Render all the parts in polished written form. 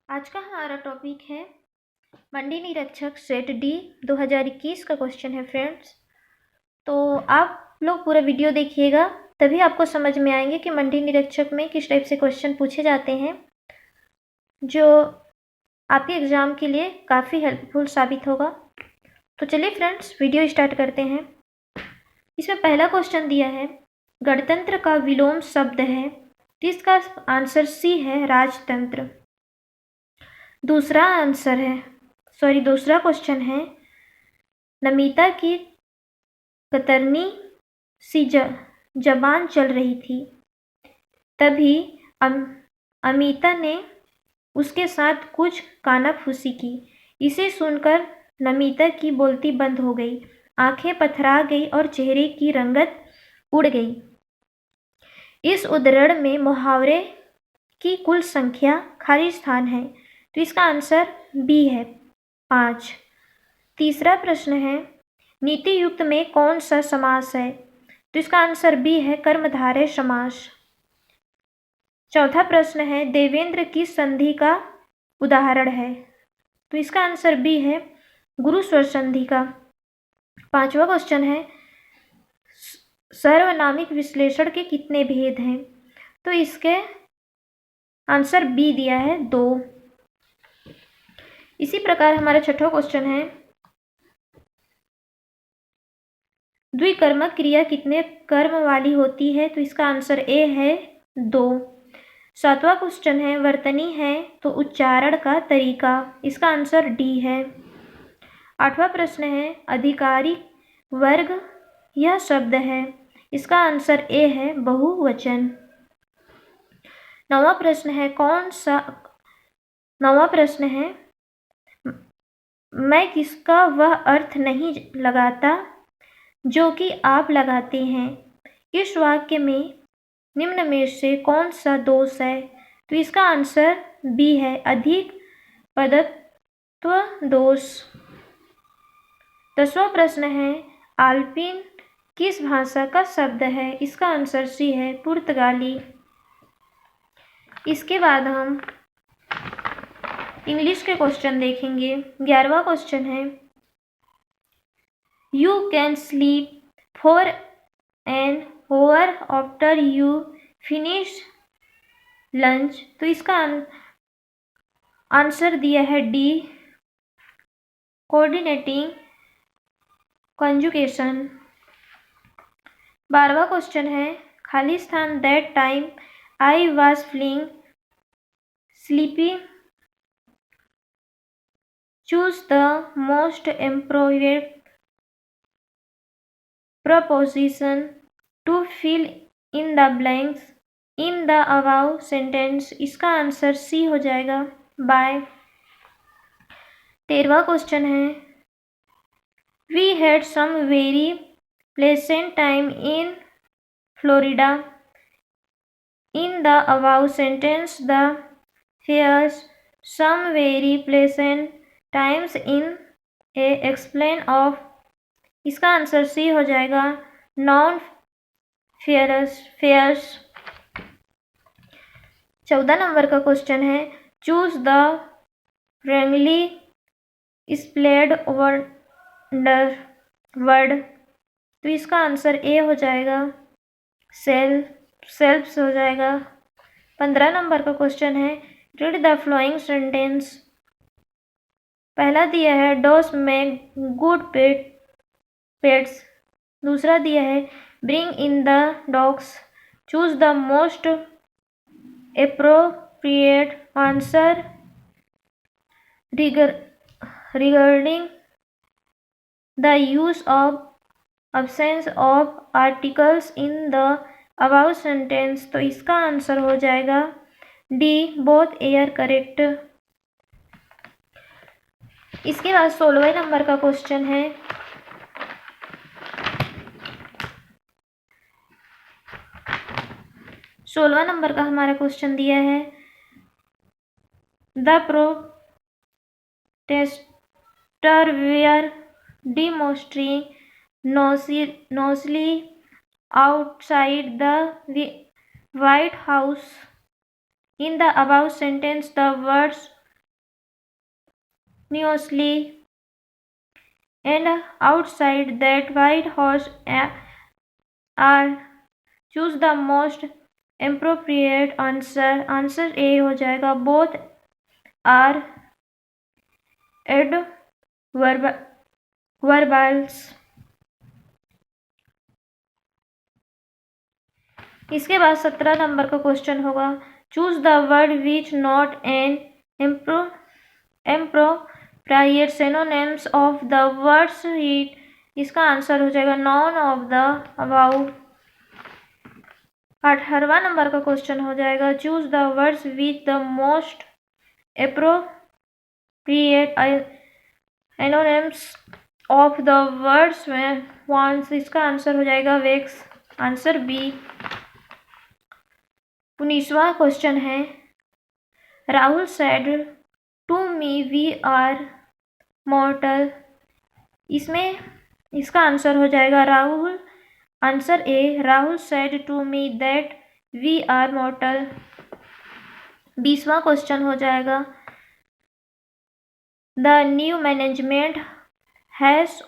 आज का हमारा टॉपिक है मंडी निरीक्षक सेट डी 2021 का क्वेश्चन है फ्रेंड्स। तो आप लोग पूरा वीडियो देखिएगा, तभी आपको समझ में आएंगे कि मंडी निरीक्षक में किस टाइप से क्वेश्चन पूछे जाते हैं, जो आपके एग्ज़ाम के लिए काफ़ी हेल्पफुल साबित होगा। तो चलिए फ्रेंड्स वीडियो स्टार्ट करते हैं। इसमें पहला क्वेश्चन दिया है, गणतंत्र का विलोम शब्द है, तो इसका आंसर सी है, राजतंत्र। दूसरा क्वेश्चन है, नमिता की कतरनी सी जबान चल रही थी, तभी अमिता ने उसके साथ कुछ कानाफूसी की। इसे सुनकर नमिता की बोलती बंद हो गई, आंखें पथरा गई और चेहरे की रंगत उड़ गई। इस उद्धरण में मुहावरे की कुल संख्या खाली स्थान है, तो इसका आंसर बी है, 5। तीसरा प्रश्न है, नीति युक्त में कौन सा समास है, तो इसका आंसर बी है, कर्मधारय समास। चौथा प्रश्न है, देवेंद्र की संधि का उदाहरण है, तो इसका आंसर बी है, गुरु स्वर संधि का। पांचवा क्वेश्चन है, सार्वनामिक विश्लेषण के कितने भेद हैं, तो इसके आंसर बी दिया है, 2। इसी प्रकार हमारा छठा क्वेश्चन है, द्विकर्मक क्रिया कितने कर्म वाली होती है, तो इसका आंसर ए है, 2। सातवां क्वेश्चन है, वर्तनी है तो उच्चारण का तरीका, इसका आंसर डी है। आठवां प्रश्न है, अधिकारी वर्ग यह शब्द है, इसका आंसर ए है, बहुवचन। नौवां प्रश्न है, मैं किसका वह अर्थ नहीं लगाता जो कि आप लगाते हैं। इस वाक्य में निम्न में से कौन सा दोष है, तो इसका आंसर बी है, अधिक पदत्व दोष। 10वां प्रश्न है, आल्पिन किस भाषा का शब्द है, इसका आंसर सी है, पुर्तगाली। इसके बाद हम इंग्लिश के क्वेश्चन देखेंगे। 11वां क्वेश्चन है, you can sleep for an hour after you finish lunch, तो इसका आंसर दिया है डी, कोऑर्डिनेटिंग कंजुगेशन। 12वां क्वेश्चन है, खाली स्थान, that time I was feeling sleepy, choose the most appropriate preposition to fill in the blanks in the above sentence, इसका answer C हो जाएगा, बाय। 13वां क्वेश्चन है, we had some very pleasant time in Florida, in the above sentence the fairs some very pleasant times in a explain of, इसका answer C हो जाएगा, none fears. 14 number का question है, choose the रैंगली स्प्लेड word, तो इसका answer A हो जाएगा, सेल्फ्स हो जाएगा। 15 नंबर का क्वेश्चन है, रीड द फ्लोइंग सेंटेंस। पहला दिया है, डॉग्स मेक गुड पेट्स। दूसरा दिया है, bring in the dogs, choose the most appropriate answer regarding the use of absence of articles in the above sentence, तो इसका आंसर हो जाएगा डी, बोथ एयर करेक्ट। इसके बाद 16वें नंबर का क्वेश्चन है, नंबर का हमारा क्वेश्चन दिया है, the protester were demonstrating noisily outside the White House. In the above sentence, the words continuously, and outside that white horse are choose the most appropriate answer. Answer A हो जाएगा both are adverbials. इसके बाद 17 number का question होगा choose the word which not an appropriate synonyms of the words read. इसका answer हो जाएगा none of the above. 18वां नंबर का क्वेश्चन हो जाएगा choose the words which the most appropriate synonyms of the words wants. इसका answer हो जाएगा वेक्स. Answer B. 19वां क्वेश्चन है Rahul said to me we are mortal. इसमें इसका आंसर हो जाएगा Rahul. Answer A. Rahul said to me that we are mortal. 20वां क्वेश्चन हो जाएगा the new management has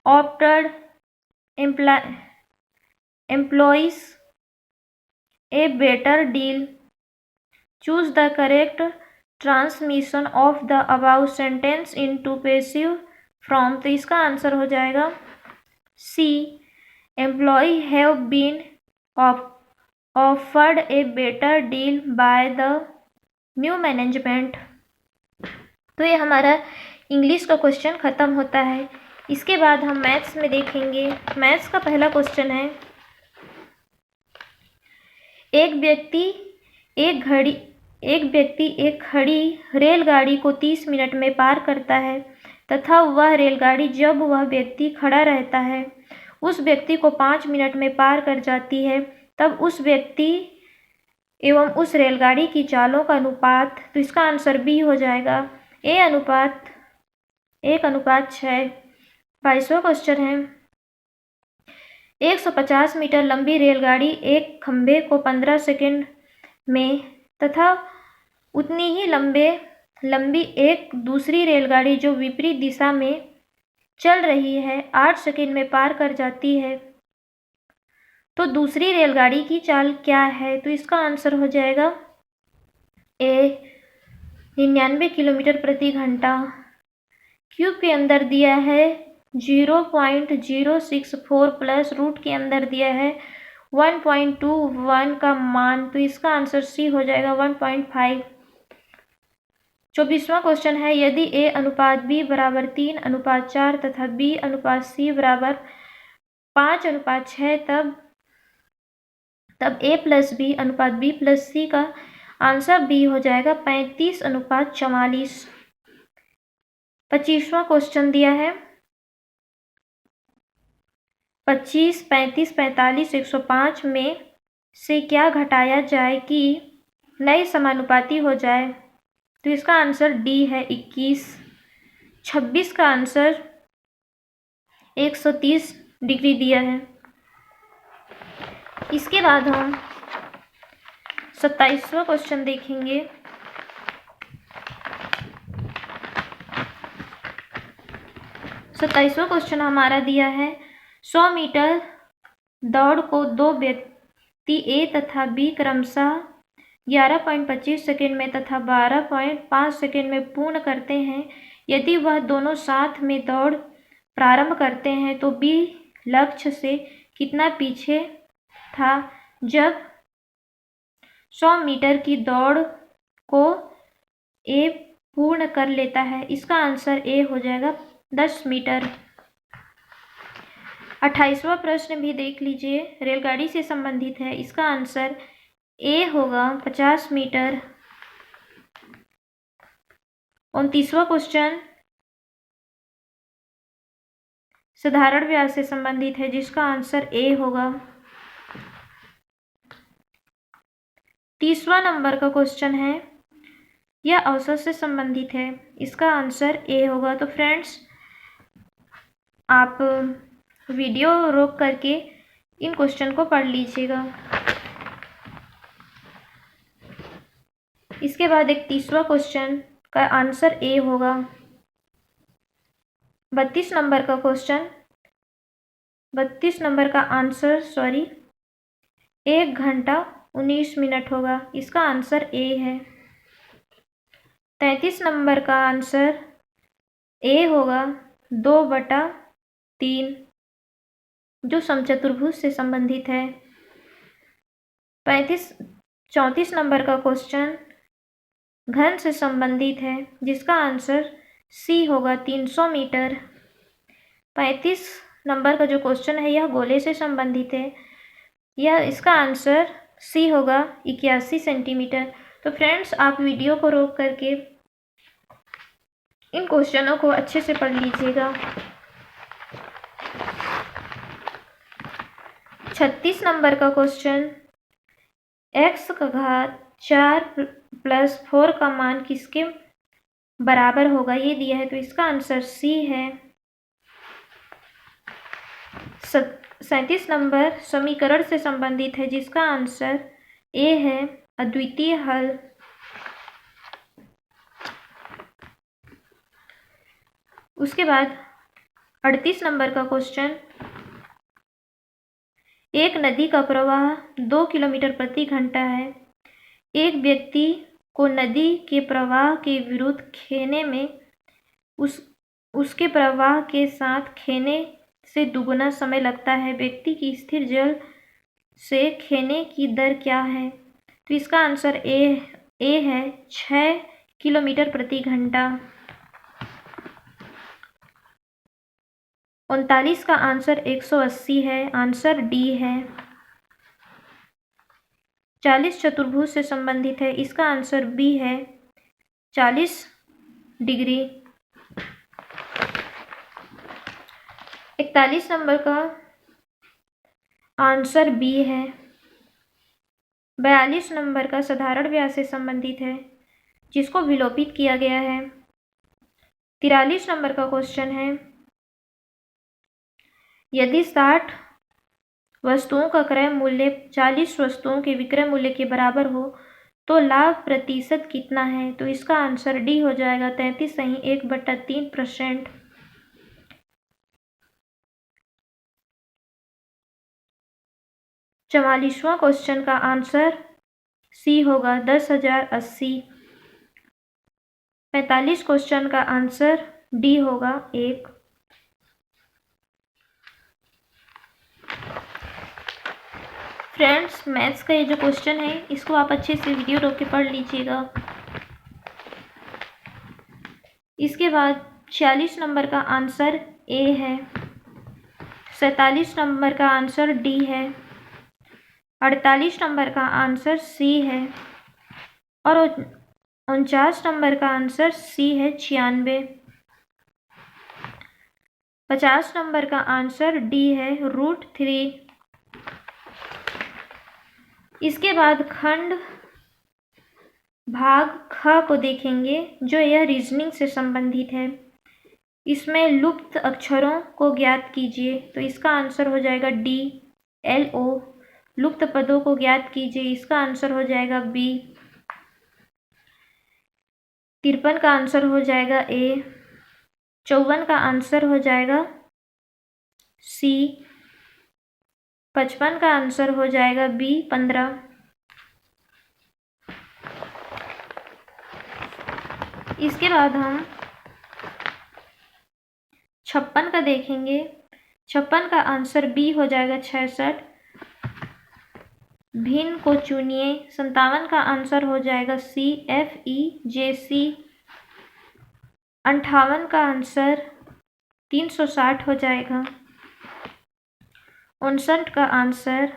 opted employees a better deal. Choose the correct transmission of the above sentence into passive form. तो इसका answer हो जाएगा सी. Employee have been offered a better deal by the new management. तो ये हमारा English का question खत्म होता है. इसके बाद हम मैथ्स में देखेंगे. मैथ्स का पहला क्वेश्चन है एक व्यक्ति एक खड़ी रेलगाड़ी को 30 मिनट में पार करता है तथा वह रेलगाड़ी जब वह व्यक्ति खड़ा रहता है उस व्यक्ति को 5 मिनट में पार कर जाती है तब उस व्यक्ति एवं उस रेलगाड़ी की चालों का अनुपात. तो इसका आंसर बी हो जाएगा 1:6. 22वां क्वेश्चन है 150 मीटर लंबी रेलगाड़ी एक खंभे को 15 सेकंड में तथा उतनी ही लंबी एक दूसरी रेलगाड़ी जो विपरीत दिशा में चल रही है 8 सेकंड में पार कर जाती है. तो दूसरी रेलगाड़ी की चाल क्या है? तो इसका आंसर हो जाएगा ए 99 किलोमीटर प्रति घंटा. क्यूब के अंदर दिया है 0.064 प्लस रूट के अंदर दिया है 1.21 का मान. तो इसका आंसर सी हो जाएगा 1.5. 24वां क्वेश्चन है यदि ए अनुपात बी बराबर 3:4 तथा बी अनुपात सी बराबर 5:6 तब ए प्लस बी अनुपात बी प्लस सी का आंसर बी हो जाएगा 35:44. 25वां क्वेश्चन दिया है 25, 35, 45, 105 में से क्या घटाया जाए कि नए समानुपाती हो जाए. तो इसका आंसर डी है 21. 26 का आंसर 130 डिग्री दिया है. इसके बाद हम 27वां क्वेश्चन देखेंगे. 27वां क्वेश्चन हमारा दिया है 100 मीटर दौड़ को दो व्यक्ति ए तथा बी क्रमशः 11.25 सेकेंड में तथा 12.5 सेकेंड में पूर्ण करते हैं. यदि वह दोनों साथ में दौड़ प्रारंभ करते हैं तो बी लक्ष्य से कितना पीछे था जब 100 मीटर की दौड़ को ए पूर्ण कर लेता है. इसका आंसर ए हो जाएगा 10 मीटर. 28वां प्रश्न भी देख लीजिए, रेलगाड़ी से संबंधित है. इसका आंसर ए होगा 50 मीटर. 29वां क्वेश्चन साधारण व्यास से संबंधित है जिसका आंसर ए होगा. 30वां नंबर का क्वेश्चन है यह औसत से संबंधित है. इसका आंसर ए होगा. तो फ्रेंड्स आप वीडियो रोक करके इन क्वेश्चन को पढ़ लीजिएगा. इसके बाद 31वां क्वेश्चन का आंसर ए होगा। 32 नंबर का क्वेश्चन, 32 नंबर का आंसर 1 घंटा 19 मिनट होगा। इसका आंसर ए है। 33 नंबर का आंसर ए होगा 2/3, जो समचतुर्भुज से संबंधित है। 34 नंबर का क्वेश्चन घन से संबंधित है, जिसका आंसर सी होगा 300 मीटर। 35 नंबर का जो क्वेश्चन है यह गोले से संबंधित है, इसका आंसर सी होगा 81 सेंटीमीटर। तो फ्रेंड्स, आप वीडियो को रोक करके इन क्वेश्चनों को अच्छे से पढ़ लीजिएगा। 36 नंबर का क्वेश्चन, x का घात 4 + 4 का मान किसके बराबर होगा, ये दिया है। तो इसका आंसर सी है। 37 नंबर समीकरण से संबंधित है, जिसका आंसर ए है, अद्वितीय हल। उसके बाद 38 नंबर का क्वेश्चन, एक नदी का प्रवाह 2 किलोमीटर प्रति घंटा है। एक व्यक्ति को नदी के प्रवाह के विरुद्ध खेने में उसके प्रवाह के साथ खेने से दुगुना समय लगता है। व्यक्ति की स्थिर जल से खेने की दर क्या है? तो इसका आंसर ए है, 6 किलोमीटर प्रति घंटा। 39 का आंसर 180 है, आंसर डी है। 40 चतुर्भुज से संबंधित है, इसका आंसर बी है, 40 डिग्री। 41 नंबर का आंसर बी है। 42 नंबर का साधारण व्यास से संबंधित है, जिसको विलोपित किया गया है। 43 नंबर का क्वेश्चन है, यदि 60 वस्तुओं का क्रय मूल्य 40 वस्तुओं के विक्रय मूल्य के बराबर हो तो लाभ प्रतिशत कितना है? तो इसका आंसर डी हो जाएगा, 33 सही 1/3%। 44वां क्वेश्चन का आंसर सी होगा, 10,080। 45 क्वेश्चन का आंसर डी होगा, 1। फ्रेंड्स, मैथ्स का ये जो क्वेश्चन है इसको आप अच्छे से वीडियो रोक के पढ़ लीजिएगा। इसके बाद 46 नंबर का आंसर ए है। 47 नंबर का आंसर डी है। 48 नंबर का आंसर सी है और 49 नंबर का आंसर सी है, 96। 50 नंबर का आंसर डी है, √3। इसके बाद खंड भाग ख को देखेंगे, जो यह रीजनिंग से संबंधित है। इसमें लुप्त अक्षरों को ज्ञात कीजिए, तो इसका आंसर हो जाएगा डी, LO। लुप्त पदों को ज्ञात कीजिए, इसका आंसर हो जाएगा बी। 53 का आंसर हो जाएगा ए। 54 का आंसर हो जाएगा सी। 55 का आंसर हो जाएगा बी, 15। इसके बाद हम 56 का देखेंगे। 56 का आंसर बी हो जाएगा, 66। भिन्न को चुनिए। 57 का आंसर हो जाएगा सी, FEJC। 58 का आंसर 360 हो जाएगा। 59 का आंसर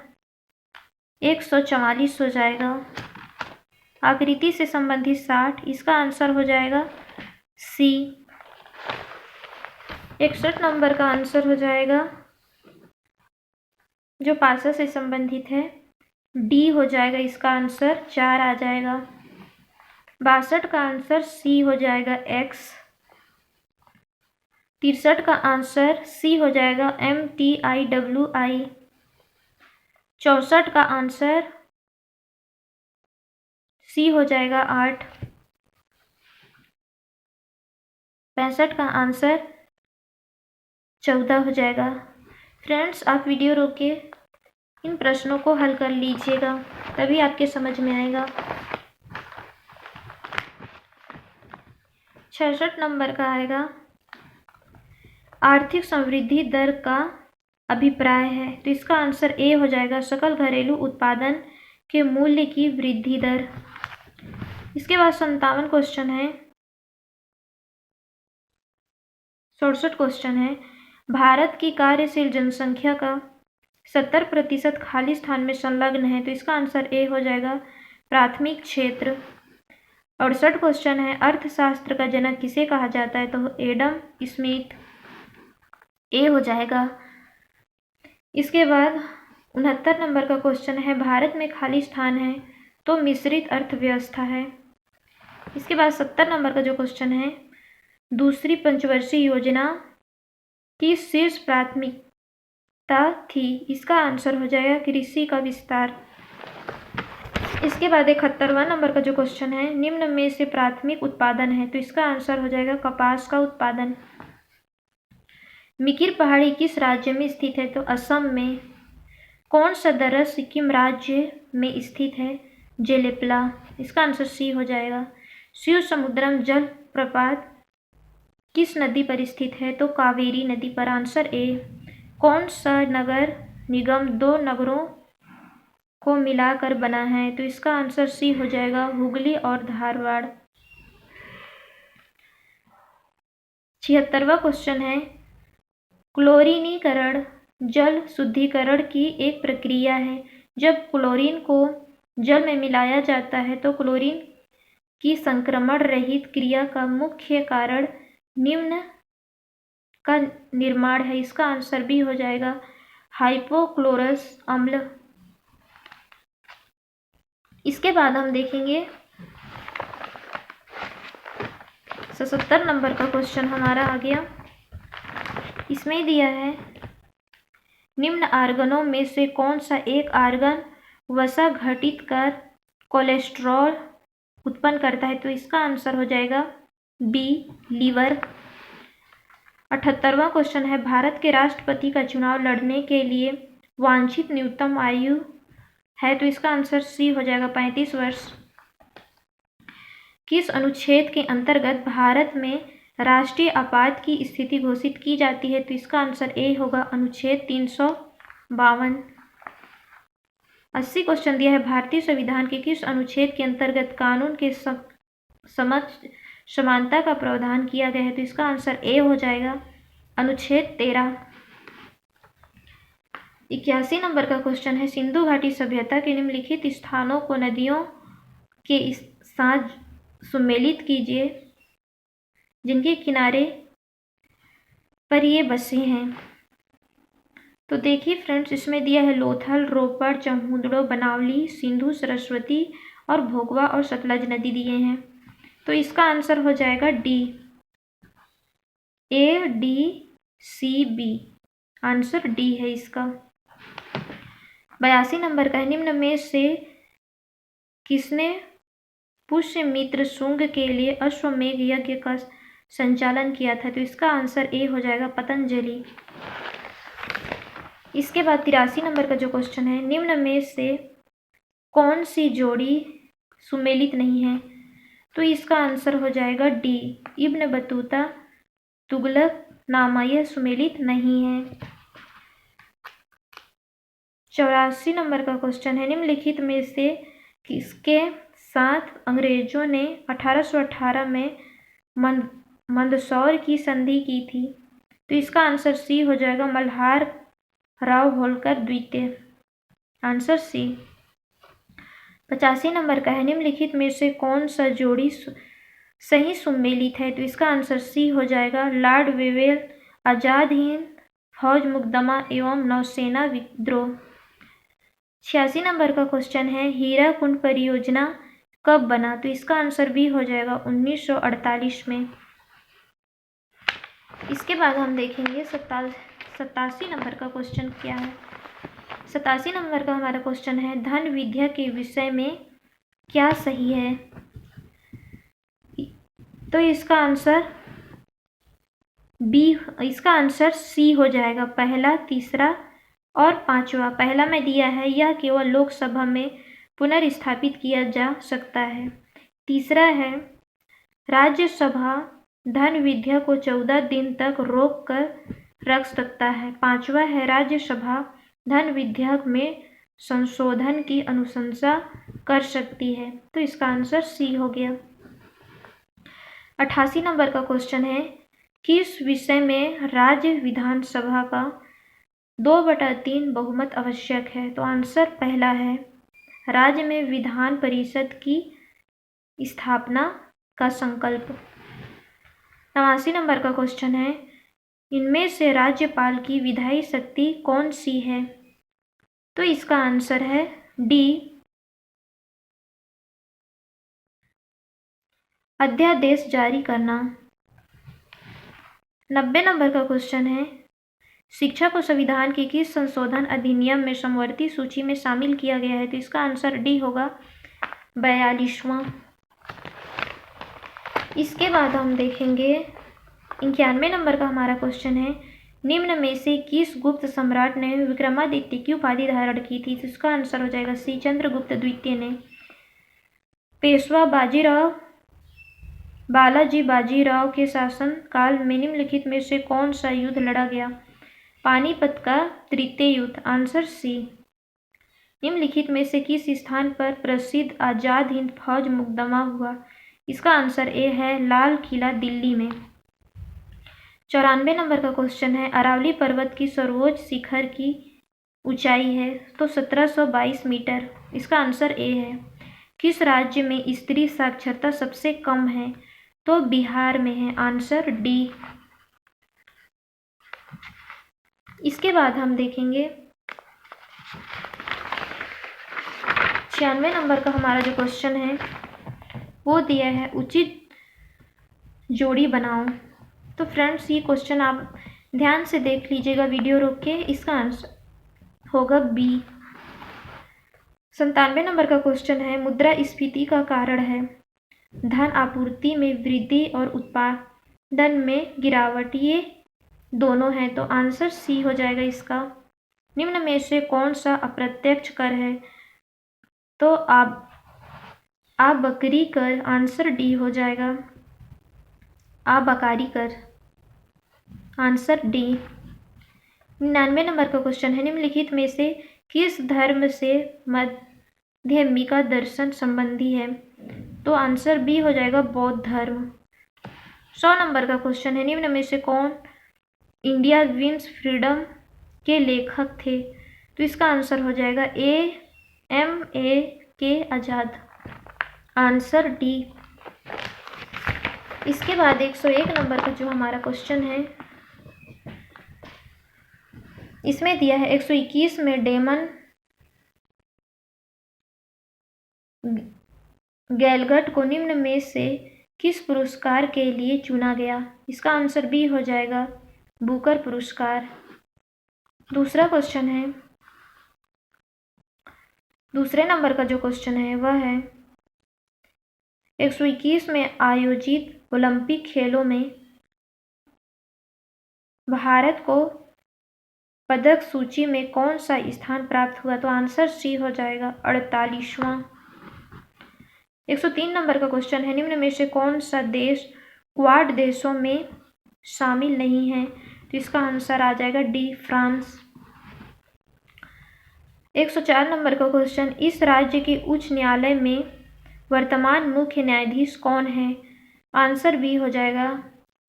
144 हो जाएगा। आकृति से संबंधित 60, इसका आंसर हो जाएगा सी। 61 नंबर का आंसर हो जाएगा, जो पासा से संबंधित है, डी हो जाएगा, इसका आंसर 4 आ जाएगा। 62 का आंसर सी हो जाएगा, X। 63 का आंसर सी हो जाएगा, MTIWI। 64 का आंसर सी हो जाएगा, 8। 65 का आंसर 14 हो जाएगा। फ्रेंड्स, आप वीडियो रोक के इन प्रश्नों को हल कर लीजिएगा, तभी आपके समझ में आएगा। 66 नंबर का आएगा, आर्थिक समृद्धि दर का अभिप्राय है। तो इसका आंसर ए हो जाएगा, सकल घरेलू उत्पादन के मूल्य की वृद्धि दर। इसके बाद 57 क्वेश्चन है, 67 क्वेश्चन है, भारत की कार्यशील जनसंख्या का 70% खाली स्थान में संलग्न है। तो इसका आंसर ए हो जाएगा, प्राथमिक क्षेत्र। 68 क्वेश्चन है, अर्थशास्त्र का जनक किसे कहा जाता है? तो एडम स्मिथ, ए हो जाएगा। इसके बाद 69 नंबर का क्वेश्चन है, भारत में खाली स्थान है तो मिश्रित अर्थव्यवस्था है। इसके बाद 70 नंबर का जो क्वेश्चन है, दूसरी पंचवर्षीय योजना की शीर्ष प्राथमिकता थी। इसका आंसर हो जाएगा कृषि का विस्तार। इसके बाद 71वां नंबर का जो क्वेश्चन है, निम्न में से प्राथमिक उत्पादन है। तो इसका आंसर हो जाएगा कपास का उत्पादन। मिकिर पहाड़ी किस राज्य में स्थित है? तो असम में। कौन सा दर्रा सिक्किम राज्य में स्थित है? जेलेपला। इसका आंसर सी हो जाएगा। शिव समुद्रम जल प्रपात किस नदी पर स्थित है? तो कावेरी नदी पर। Answer A. कौन सा नगर निगम दो नगरों को मिलाकर बना है? तो इसका आंसर सी हो जाएगा, हुगली और धारवाड़। 76वां क्वेश्चन है, क्लोरीनीकरण जल शुद्धिकरण की एक प्रक्रिया है। जब क्लोरीन को जल में मिलाया जाता है तो क्लोरीन की संक्रमण रहित क्रिया का मुख्य कारण निम्न का निर्माण है। इसका आंसर भी हो जाएगा, हाइपोक्लोरस अम्ल। इसके बाद हम देखेंगे 77 नंबर का क्वेश्चन हमारा आ गया। इसमें दिया है, निम्न आर्गनों में से कौन सा एक आर्गन वसा घटित कर कोलेस्ट्रॉल उत्पन्न करता है? तो इसका आंसर हो जाएगा बी, लीवर। 78वां क्वेश्चन है, भारत के राष्ट्रपति का चुनाव लड़ने के लिए वांछित न्यूनतम आयु है। तो इसका आंसर सी हो जाएगा, 35 वर्ष। किस अनुच्छेद के अंतर्गत भारत में राष्ट्रीय आपात की स्थिति घोषित की जाती है? तो इसका आंसर ए होगा, अनुच्छेद 352। 80 क्वेश्चन दिया है, भारतीय संविधान के किस अनुच्छेद के अंतर्गत कानून के समक्ष समानता का प्रावधान किया गया है? तो इसका आंसर ए हो जाएगा, अनुच्छेद 13। 81 नंबर का क्वेश्चन है, सिंधु घाटी सभ्यता के निम्नलिखित स्थानों को नदियों के साथ सुमेलित कीजिए जिनके किनारे पर ये बसे हैं। तो देखिए फ्रेंड्स, इसमें दिया है लोथल, रोपड़, चमूदड़ो, बनावली, सिंधु, सरस्वती और भोगवा और सतलज नदी दिए हैं। तो इसका आंसर हो जाएगा D, A D C B. Answer D है इसका। 82 नंबर का है, निम्न में से किसने पुष्यमित्र शुंग के लिए अश्वमेध यज्ञ का संचालन किया था? तो इसका आंसर ए हो जाएगा, पतंजलि। इसके बाद 83 नंबर का जो क्वेश्चन है, निम्न में से कौन सी जोड़ी सुमेलित नहीं है? तो इसका आंसर हो जाएगा डी, इब्न बतूता तुगलक नामा, यह सुमेलित नहीं है। 84 नंबर का क्वेश्चन है, निम्नलिखित में से किसके साथ अंग्रेजों ने 1818 में मंदसौर की संधि की थी? तो इसका आंसर सी हो जाएगा, मल्हार राव होलकर द्वितीय। Answer C. 85 नंबर का है, निम्नलिखित में से कौन सा जोड़ी सही सुमेलित है? तो इसका आंसर सी हो जाएगा, लॉर्ड वेवेल आजाद हिंद फौज मुकदमा एवं नौसेना विद्रोह। 86 नंबर का क्वेश्चन है, हीराकुंड परियोजना कब बना? तो इसका आंसर भी हो जाएगा 1948 में। इसके बाद हम देखेंगे 87 नंबर का क्वेश्चन क्या है। 87 नंबर का हमारा क्वेश्चन है, धन विद्या के विषय में क्या सही है? तो इसका आंसर बी, इसका आंसर सी हो जाएगा। पहला, तीसरा और पांचवा। पहला में दिया है यह केवल लोकसभा में पुनर्स्थापित किया जा सकता है। तीसरा है राज्यसभा धन विधेयक को 14 दिन तक रोक कर रख सकता है। पांचवा है राज्यसभा धन विधेयक में संशोधन की अनुशंसा कर सकती है। तो इसका आंसर सी हो गया। 88 नंबर का क्वेश्चन है, किस विषय में राज्य विधानसभा का 2/3 बहुमत आवश्यक है? तो आंसर पहला है राज्य में विधान परिषद की स्थापना का संकल्प। 89 नंबर का क्वेश्चन है, इनमें से राज्यपाल की विधायी शक्ति कौन सी है? तो इसका आंसर है डी, अध्यादेश जारी करना। 90 नंबर का क्वेश्चन है, शिक्षा को संविधान के किस संशोधन अधिनियम में समवर्ती सूची में शामिल किया गया है? तो इसका आंसर डी होगा, 42वां। इसके बाद हम देखेंगे 91 नंबर का हमारा क्वेश्चन है, निम्न में से किस गुप्त सम्राट ने विक्रमादित्य की उपाधि धारण की थी? तो इसका आंसर हो जाएगा सी, चंद्रगुप्त द्वितीय ने। पेशवा बालाजी बाजीराव के शासन काल में निम्नलिखित में से कौन सा युद्ध लड़ा गया? पानीपत का तृतीय युद्ध। Answer C. निम्नलिखित में से किस स्थान पर प्रसिद्ध आजाद हिंद फौज मुकदमा हुआ? इसका आंसर ए है, लाल किला दिल्ली में। 94 नंबर का क्वेश्चन है, अरावली पर्वत की सर्वोच्च शिखर की ऊंचाई है? तो 1722 मीटर। इसका आंसर ए है। किस राज्य में स्त्री साक्षरता सबसे कम है? तो बिहार में है। Answer D. इसके बाद हम देखेंगे 96 नंबर का हमारा जो क्वेश्चन है वो दिया है, उचित जोड़ी बनाओ। तो फ्रेंड्स ये क्वेश्चन आप ध्यान से देख लीजिएगा वीडियो रोक के। इसका आंसर होगा बी। 97 नंबर का क्वेश्चन है, मुद्रास्फीति का कारण है धन आपूर्ति में वृद्धि और उत्पादन में गिरावट, ये दोनों हैं। तो आंसर सी हो जाएगा इसका। निम्न में से कौन सा अप्रत्यक्ष कर है? तो आबकारी कर। आंसर डी हो जाएगा, आबकारी कर। Answer D. 99 नंबर का क्वेश्चन है, निम्नलिखित में से किस धर्म से माध्यमिका दर्शन संबंधी है? तो आंसर बी हो जाएगा, बौद्ध धर्म। 100 नंबर का क्वेश्चन है, निम्न में से कौन इंडिया विंस फ्रीडम के लेखक थे? तो इसका आंसर हो जाएगा A.M.A.K. आजाद। Answer D. इसके बाद 101 नंबर का जो हमारा क्वेश्चन है इसमें दिया है, 121 में डेमन गैलगट को निम्न में से किस पुरस्कार के लिए चुना गया? इसका आंसर बी हो जाएगा, बुकर पुरस्कार। दूसरा क्वेश्चन है, दूसरे नंबर का जो क्वेश्चन है वह है 121 में आयोजित ओलंपिक खेलों में भारत को पदक सूची में कौन सा स्थान प्राप्त हुआ? तो आंसर सी हो जाएगा, 48वां। 103 नंबर का क्वेश्चन है, निम्न में से कौन सा देश क्वाड देशों में शामिल नहीं है? तो इसका आंसर आ जाएगा डी, फ्रांस। 104 नंबर का क्वेश्चन, इस राज्य के उच्च न्यायालय में वर्तमान मुख्य न्यायाधीश कौन है? आंसर बी हो जाएगा,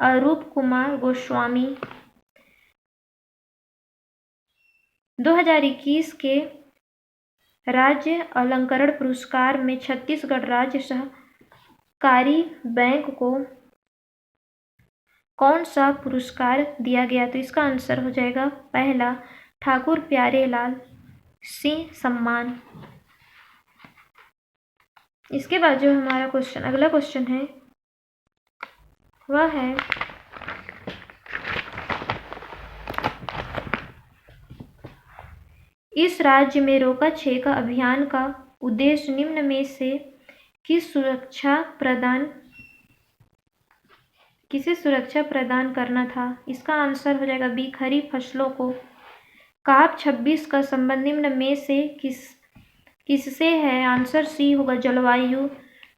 अरूप कुमार गोस्वामी। 2021 के राज्य अलंकरण पुरस्कार में छत्तीसगढ़ राज्य सहकारी बैंक को कौन सा पुरस्कार दिया गया? तो इसका आंसर हो जाएगा पहला, ठाकुर प्यारेलाल सिंह सम्मान। इसके बाद जो हमारा क्वेश्चन अगला क्वेश्चन है वह है इस राज्य में रोका छेका अभियान का उद्देश्य निम्न में से किस सुरक्षा प्रदान किसे सुरक्षा प्रदान करना था? इसका आंसर हो जाएगा बी, खरीफ फसलों को। काप 26 का संबंध निम्न में से किससे है? आंसर सी होगा, जलवायु।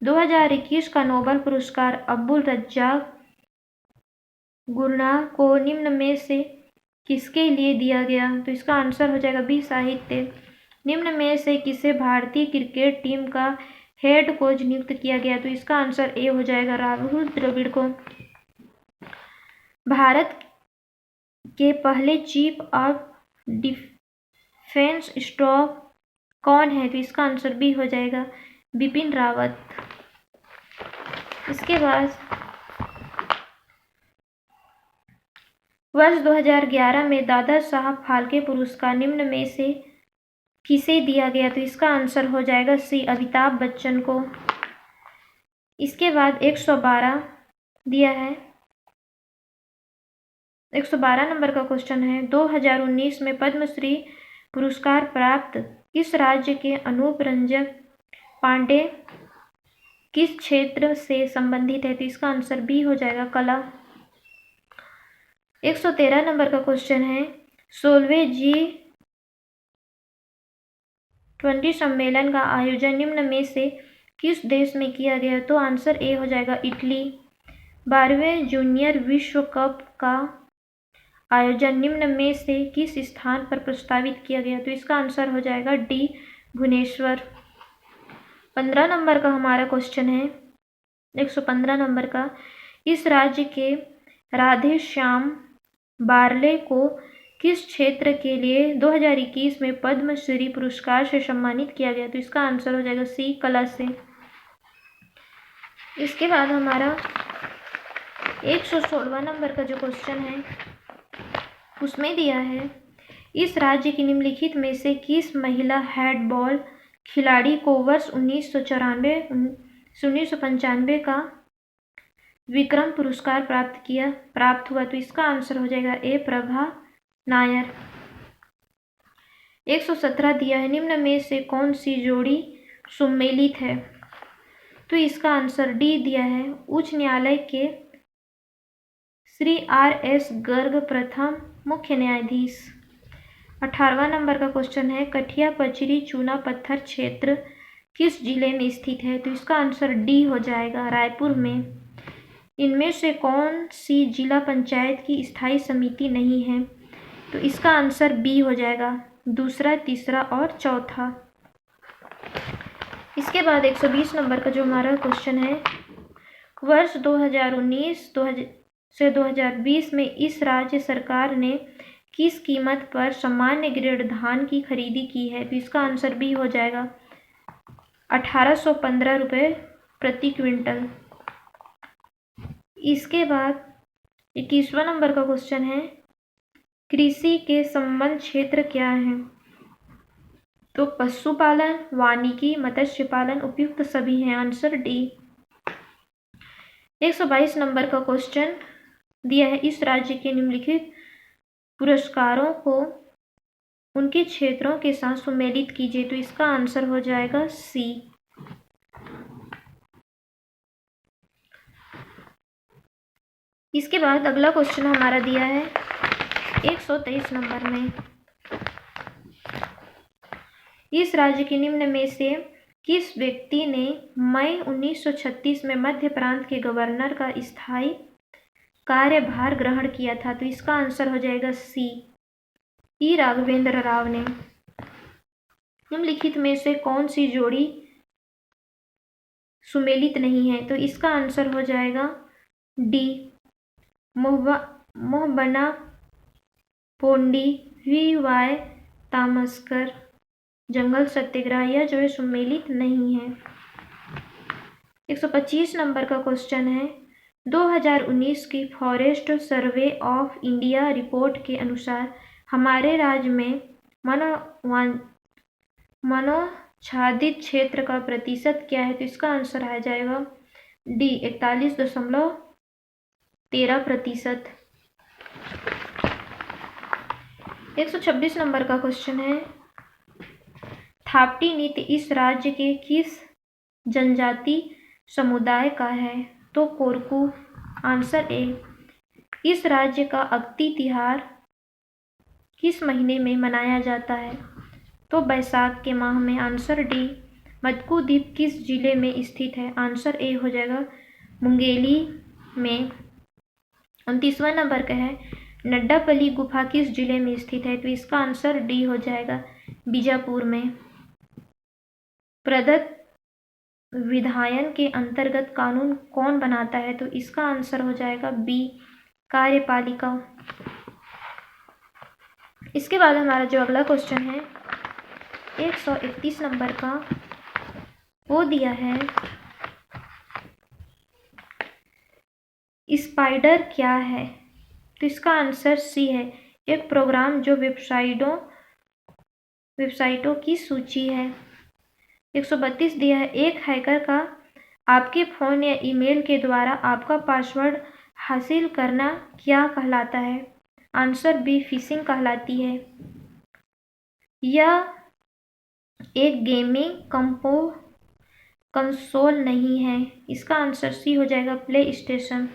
2021 का नोबेल पुरस्कार अब्दुल रज्जाक गुरनाह को निम्न में से किसके लिए दिया गया? तो इसका आंसर हो जाएगा बी, साहित्य। निम्न में से किसे भारतीय क्रिकेट टीम का हेड कोच नियुक्त किया गया? तो इसका आंसर ए हो जाएगा, राहुल द्रविड़ को। भारत के पहले चीफ ऑफ डिफेंस स्टाफ कौन है? तो इसका आंसर बी हो जाएगा, बिपिन रावत। इसके बाद वर्ष 2011 में दादा साहब फाल्के पुरस्कार निम्न में से किसे दिया गया? तो इसका आंसर हो जाएगा सी, अमिताभ बच्चन को। इसके बाद 112 दिया है, 112 नंबर का क्वेश्चन है, 2019 में पद्मश्री पुरस्कार प्राप्त किस राज्य के अनूप रंजक पांडे किस क्षेत्र से संबंधित है? तो इसका आंसर बी हो जाएगा, कला। 113 नंबर का क्वेश्चन है, 16वें G20 सम्मेलन का आयोजन निम्न में से किस देश में किया गया? तो आंसर ए हो जाएगा, इटली। 12वें जूनियर विश्व कप का आयोजन निम्न में से किस स्थान पर प्रस्तावित किया गया? तो इसका आंसर हो जाएगा डी, भुवनेश्वर। 15 नंबर का हमारा क्वेश्चन है, 115 नंबर का, इस राज्य के राधे श्याम बारले को किस क्षेत्र के लिए 2021 में पद्मश्री पुरस्कार से सम्मानित किया गया? तो इसका आंसर हो जाएगा सी, कला से। इसके बाद हमारा 116 नंबर का जो क्वेश्चन है उसमें दिया है, इस राज्य की निम्नलिखित में से किस महिला हैंडबॉल खिलाड़ी को वर्ष 1995 का विक्रम पुरस्कार प्राप्त हुआ? तो इसका आंसर हो जाएगा ए, प्रभा नायर। 117 दिया है, निम्न में से कौन सी जोड़ी सुमेलित है? तो इसका आंसर डी दिया है, उच्च न्यायालय के श्री R.S. गर्ग प्रथम मुख्य न्यायाधीश। 18वां नंबर का क्वेश्चन है, कठिया पचरी चूना पत्थर क्षेत्र किस जिले में स्थित है? तो इसका आंसर डी हो जाएगा, रायपुर में। इनमें से कौन सी जिला पंचायत की स्थायी समिति नहीं है? तो इसका आंसर बी हो जाएगा, दूसरा, तीसरा और चौथा। इसके बाद 120 नंबर का जो हमारा क्वेश्चन है, वर्ष 2019 से 2020 में इस राज्य सरकार ने किस कीमत पर सामान्य ग्रेड धान की खरीदी की है? तो इसका आंसर बी हो जाएगा, 1815 रुपये प्रति क्विंटल। इसके बाद 21वां नंबर का क्वेश्चन है, कृषि के संबंध क्षेत्र क्या है? तो पशुपालन, वानिकी, मत्स्य पालन उपयुक्त सभी हैं, आंसर डी। 122 नंबर का क्वेश्चन दिया है, इस राज्य के निम्नलिखित पुरस्कारों को उनके क्षेत्रों के साथ सुमेलित कीजिए। तो इसका आंसर हो जाएगा सी। इसके बाद अगला क्वेश्चन हमारा दिया है 123 नंबर में, इस राज्य के निम्न में से किस व्यक्ति ने मई 1936 में मध्य प्रांत के गवर्नर का स्थायी कार्यभार ग्रहण किया था? तो इसका आंसर हो जाएगा सी, ई राघवेंद्र राव ने। निम्नलिखित में से कौन सी जोड़ी सुमेलित नहीं है? तो इसका आंसर हो जाएगा डी, मोहबना पोंडी V.Y. तामस्कर जंगल सत्याग्रह, यह जो है सुमेलित नहीं है। 125 नंबर का क्वेश्चन है, 2019 की forest survey of India report के अनुसार हमारे राज्य में मनोच्छादित क्षेत्र का प्रतिशत क्या है? तो इसका आंसर आ जाएगा डी, 41.13%। 126 नंबर का क्वेश्चन है, थापटी नृत्य इस राज्य के किस जनजाति समुदाय का है? तो कोरकू। Answer A. इस राज्य का अगती तिहार किस महीने में मनाया जाता है? तो बैसाख के माह में। Answer D. मटकू द्वीप किस जिले में स्थित है? आंसर ए हो जाएगा मुंगेली में। 29वां नंबर का है नड्डापल्ली गुफा किस जिले में स्थित है? तो इसका आंसर डी हो जाएगा बीजापुर में। प्रदत्त विधायन के अंतर्गत कानून कौन बनाता है? तो इसका आंसर हो जाएगा बी कार्यपालिका। इसके बाद हमारा जो अगला क्वेश्चन है 131 नंबर का, वो दिया है स्पाइडर क्या है? तो इसका आंसर सी है। एक प्रोग्राम जो वेबसाइटों की सूची है। 132 दिया है एक हैकर का आपके फ़ोन या ईमेल के द्वारा आपका पासवर्ड हासिल करना क्या कहलाता है? आंसर बी फिशिंग कहलाती है। यह एक गेमिंग कंसोल नहीं है। इसका आंसर सी हो जाएगा प्ले स्टेशन।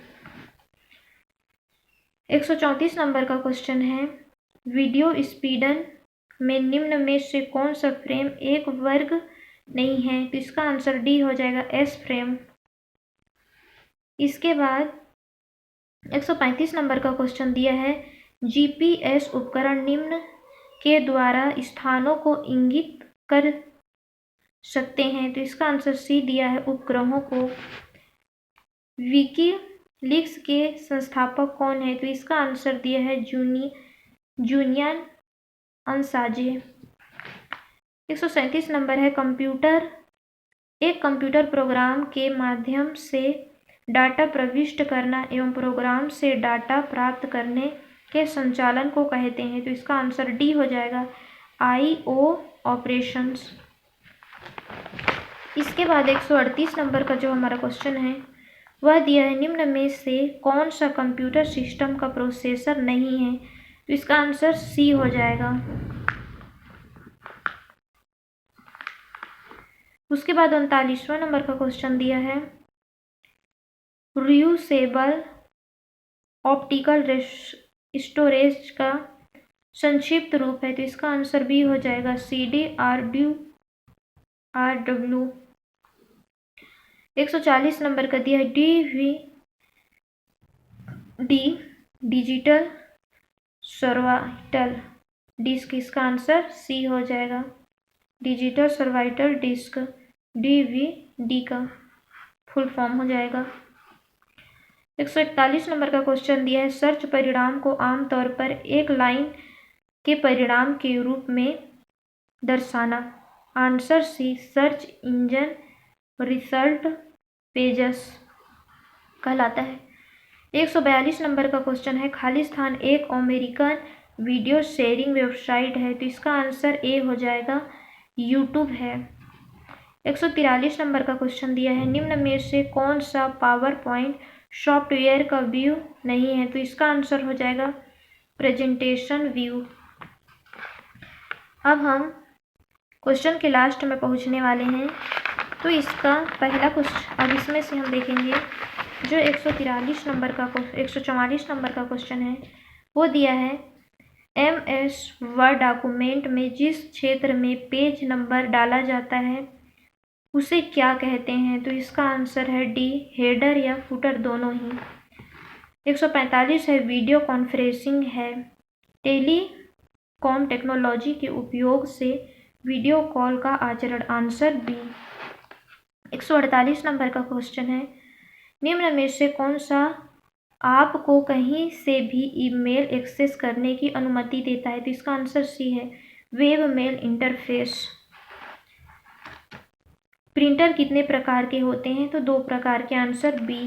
134 नंबर का क्वेश्चन है वीडियो स्पीडन में निम्न में से कौन सा फ्रेम एक वर्ग नहीं है? तो इसका आंसर डी हो जाएगा एस फ्रेम। इसके बाद 135 नंबर का क्वेश्चन दिया है जीपीएस उपकरण निम्न के द्वारा स्थानों को इंगित कर सकते हैं? तो इसका आंसर सी दिया है उपग्रहों को। विकीलीक्स के संस्थापक कौन है? तो इसका आंसर दिया है जूलियन असांजे। 137 नंबर है एक कंप्यूटर प्रोग्राम के माध्यम से डाटा प्रविष्ट करना एवं प्रोग्राम से डाटा प्राप्त करने के संचालन को कहते हैं? तो इसका आंसर डी हो जाएगा आईओ ऑपरेशंस। इसके बाद 138 नंबर का जो हमारा क्वेश्चन है वह दिया है निम्न में से कौन सा कंप्यूटर सिस्टम का प्रोसेसर नहीं है? तो इसका आंसर सी हो जाएगा। उसके बाद 39वां नंबर का क्वेश्चन दिया है रियूसेबल ऑप्टिकल स्टोरेज का संक्षिप्त रूप है? तो इसका आंसर बी हो जाएगा CDRW। 140 नंबर का दिया है डिजिटल सर्वाइटल डिस्क। इसका आंसर सी हो जाएगा डिजिटल सर्वाइटल डिस्क DVD का फुल फॉर्म हो जाएगा। 141 नंबर का क्वेश्चन दिया है सर्च परिणाम को आमतौर पर एक लाइन के परिणाम के रूप में दर्शाना। Answer C search engine result pages कहलाता है। 142 नंबर का क्वेश्चन है खालिस्तान एक अमेरिकन वीडियो शेयरिंग वेबसाइट है? तो इसका आंसर ए हो जाएगा यूट्यूब है। 143 नंबर का क्वेश्चन दिया है निम्न में से कौन सा पावर पॉइंट सॉफ्टवेयर का व्यू नहीं है? तो इसका आंसर हो जाएगा प्रेजेंटेशन व्यू। अब हम क्वेश्चन के लास्ट में पहुंचने वाले हैं। तो इसका पहला क्वेश्चन, अब इसमें से हम देखेंगे जो 144 नंबर का क्वेश्चन है वो दिया है MS वर्ड डॉक्यूमेंट में जिस क्षेत्र में पेज नंबर डाला जाता है उसे क्या कहते हैं? तो इसका आंसर है डी हेडर या फुटर दोनों ही। 145 है वीडियो कॉन्फ्रेंसिंग है टेलीकॉम टेक्नोलॉजी के उपयोग से वीडियो कॉल का आचरण। Answer B. 148 नंबर का क्वेश्चन है निम्न में से कौन सा आपको कहीं से भी ईमेल एक्सेस करने की अनुमति देता है? तो इसका आंसर सी है वेब मेल इंटरफेस। प्रिंटर कितने प्रकार के होते हैं? तो 2 प्रकार के। Answer B.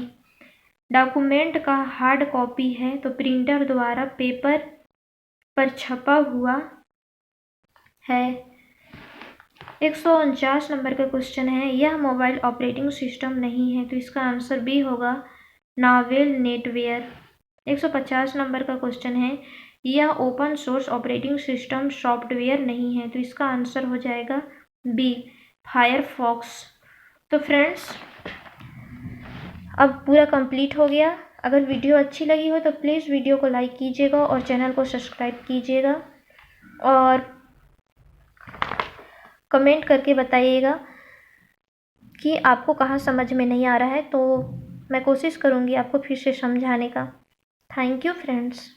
डॉक्यूमेंट का हार्ड कॉपी है तो प्रिंटर द्वारा पेपर पर छपा हुआ है। 149 नंबर का क्वेश्चन है यह मोबाइल ऑपरेटिंग सिस्टम नहीं है? तो इसका आंसर बी होगा नोवेल नेटवेयर। 150 नंबर का क्वेश्चन है यह open source operating system software नहीं है? तो इसका आंसर हो जाएगा बी फायरफॉक्स। तो फ्रेंड्स अब पूरा कंप्लीट हो गया। अगर वीडियो अच्छी लगी हो तो प्लीज़ वीडियो को लाइक कीजिएगा और चैनल को सब्सक्राइब कीजिएगा और कमेंट करके बताइएगा कि आपको कहाँ समझ में नहीं आ रहा है, तो मैं कोशिश करूँगी आपको फिर से समझाने का। Thank you friends.